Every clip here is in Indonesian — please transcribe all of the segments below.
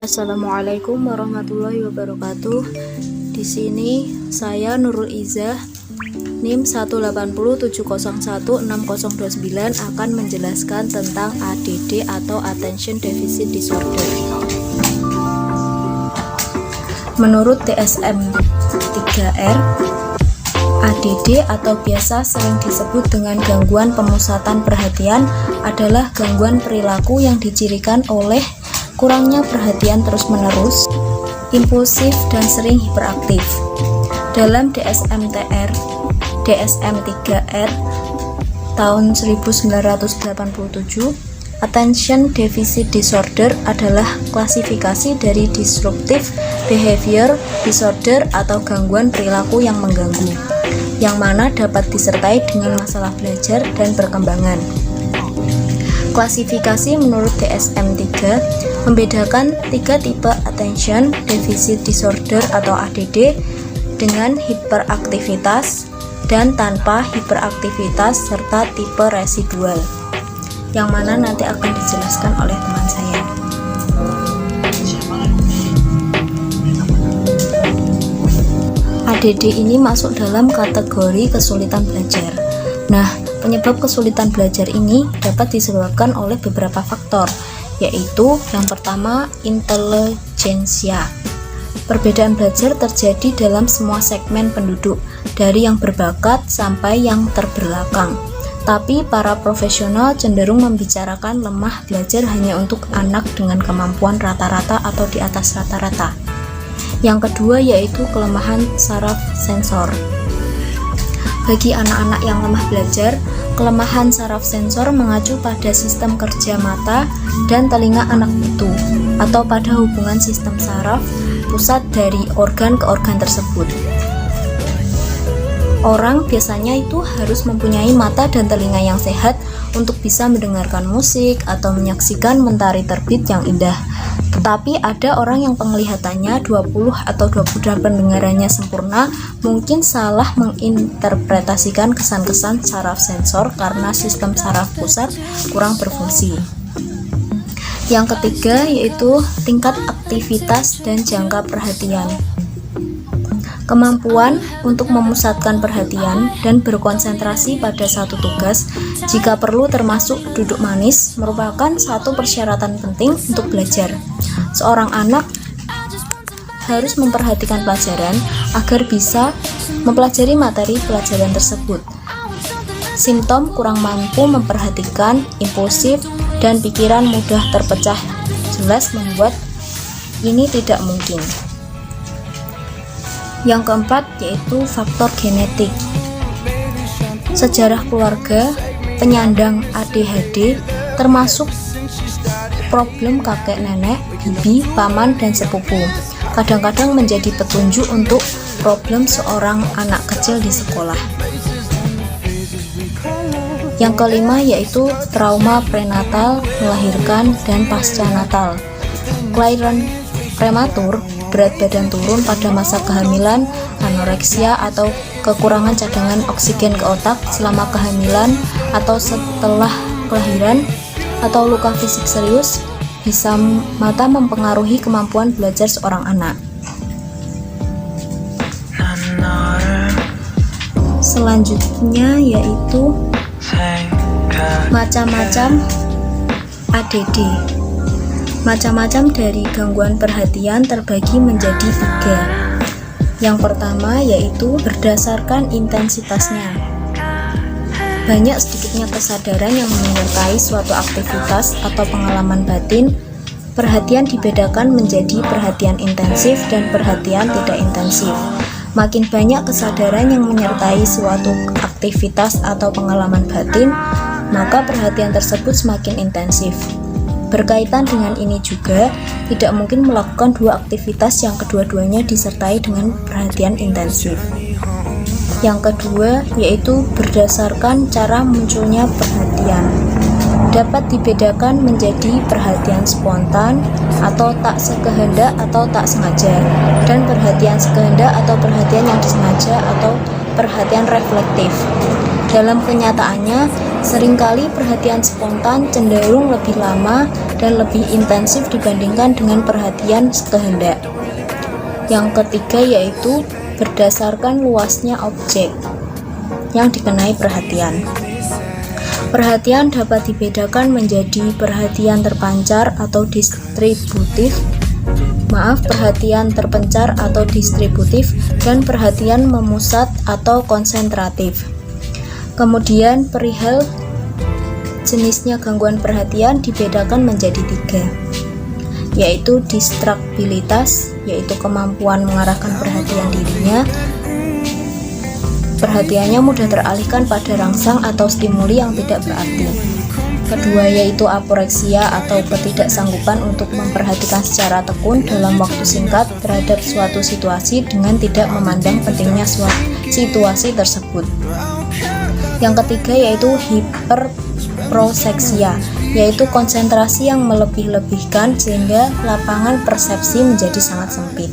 Assalamualaikum warahmatullahi wabarakatuh. Di sini saya Nurul Izzah, NIM 180701609 akan menjelaskan tentang ADD atau Attention Deficit Disorder. Menurut DSM-3R, ADD atau biasa sering disebut dengan gangguan pemusatan perhatian adalah gangguan perilaku yang dicirikan oleh kurangnya perhatian terus-menerus, impulsif, dan sering hiperaktif. Dalam DSM-3R tahun 1987, Attention Deficit Disorder adalah klasifikasi dari Disruptive Behavior Disorder atau gangguan perilaku yang mengganggu, yang mana dapat disertai dengan masalah belajar dan perkembangan. Klasifikasi menurut DSM-3 membedakan 3 tipe Attention Deficit Disorder atau ADD dengan hiperaktivitas dan tanpa hiperaktivitas serta tipe residual, yang mana nanti akan dijelaskan oleh teman saya. ADD ini masuk dalam kategori kesulitan belajar. Nah, penyebab kesulitan belajar ini dapat disebabkan oleh beberapa faktor, yaitu yang pertama, intelijensia. Perbedaan belajar terjadi dalam semua segmen penduduk, dari yang berbakat sampai yang terbelakang. Tapi para profesional cenderung membicarakan lemah belajar hanya untuk anak dengan kemampuan rata-rata atau di atas rata-rata. Yang kedua yaitu kelemahan saraf sensor. Bagi anak-anak yang lemah belajar, kelemahan saraf sensor mengacu pada sistem kerja mata dan telinga anak itu, atau pada hubungan sistem saraf pusat dari organ ke organ tersebut. Orang biasanya itu harus mempunyai mata dan telinga yang sehat untuk bisa mendengarkan musik atau menyaksikan mentari terbit yang indah. Tetapi ada orang yang penglihatannya 20 atau 28 pendengarannya sempurna, mungkin salah menginterpretasikan kesan-kesan saraf sensor karena sistem saraf pusat kurang berfungsi. Yang ketiga yaitu tingkat aktivitas dan jangka perhatian. Kemampuan untuk memusatkan perhatian dan berkonsentrasi pada satu tugas, jika perlu termasuk duduk manis, merupakan satu persyaratan penting untuk belajar. Seorang anak harus memperhatikan pelajaran agar bisa mempelajari materi pelajaran tersebut. Simptom kurang mampu memperhatikan, impulsif, dan pikiran mudah terpecah jelas membuat ini tidak mungkin. Yang keempat yaitu faktor genetik. Sejarah keluarga penyandang ADHD termasuk problem kakek nenek, bibi, paman, dan sepupu. Kadang-kadang menjadi petunjuk untuk problem seorang anak kecil di sekolah. Yang kelima yaitu trauma prenatal, melahirkan, dan pasca natal. Kelahiran prematur, berat badan turun pada masa kehamilan, anoreksia atau kekurangan cadangan oksigen ke otak selama kehamilan atau setelah kelahiran, atau luka fisik serius bisa mata mempengaruhi kemampuan belajar seorang anak. Selanjutnya yaitu macam-macam ADD. Macam-macam dari gangguan perhatian terbagi menjadi 3. Yang pertama yaitu berdasarkan intensitasnya. Banyak sedikitnya kesadaran yang menyertai suatu aktivitas atau pengalaman batin. Perhatian dibedakan menjadi perhatian intensif dan perhatian tidak intensif. Makin banyak kesadaran yang menyertai suatu aktivitas atau pengalaman batin, maka perhatian tersebut semakin intensif. Berkaitan dengan ini juga, tidak mungkin melakukan dua aktivitas yang kedua-duanya disertai dengan perhatian intensif. Yang kedua, yaitu berdasarkan cara munculnya perhatian. Dapat dibedakan menjadi perhatian spontan atau tak sekehendak atau tak sengaja, dan perhatian sekehendak atau perhatian yang disengaja atau perhatian reflektif. Dalam kenyataannya, seringkali perhatian spontan cenderung lebih lama dan lebih intensif dibandingkan dengan perhatian kehendak. Yang ketiga yaitu berdasarkan luasnya objek yang dikenai perhatian. Perhatian dapat dibedakan menjadi perhatian terpancar atau perhatian terpencar atau distributif, dan perhatian memusat atau konsentratif. Kemudian perihal jenisnya gangguan perhatian dibedakan menjadi 3, yaitu distrabilitas, yaitu kemampuan mengarahkan perhatian dirinya. Perhatiannya mudah teralihkan pada rangsang atau stimuli yang tidak berarti. Kedua yaitu aporeksia atau ketidaksanggupan untuk memperhatikan secara tekun dalam waktu singkat terhadap suatu situasi dengan tidak memandang pentingnya situasi tersebut. Yang ketiga yaitu hiperproseksia, yaitu konsentrasi yang melebih-lebihkan sehingga lapangan persepsi menjadi sangat sempit.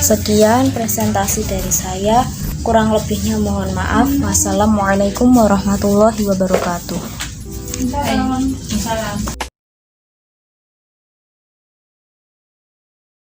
Sekian presentasi dari saya, kurang lebihnya mohon maaf. Wassalamualaikum warahmatullahi wabarakatuh. Waalaikumsalam.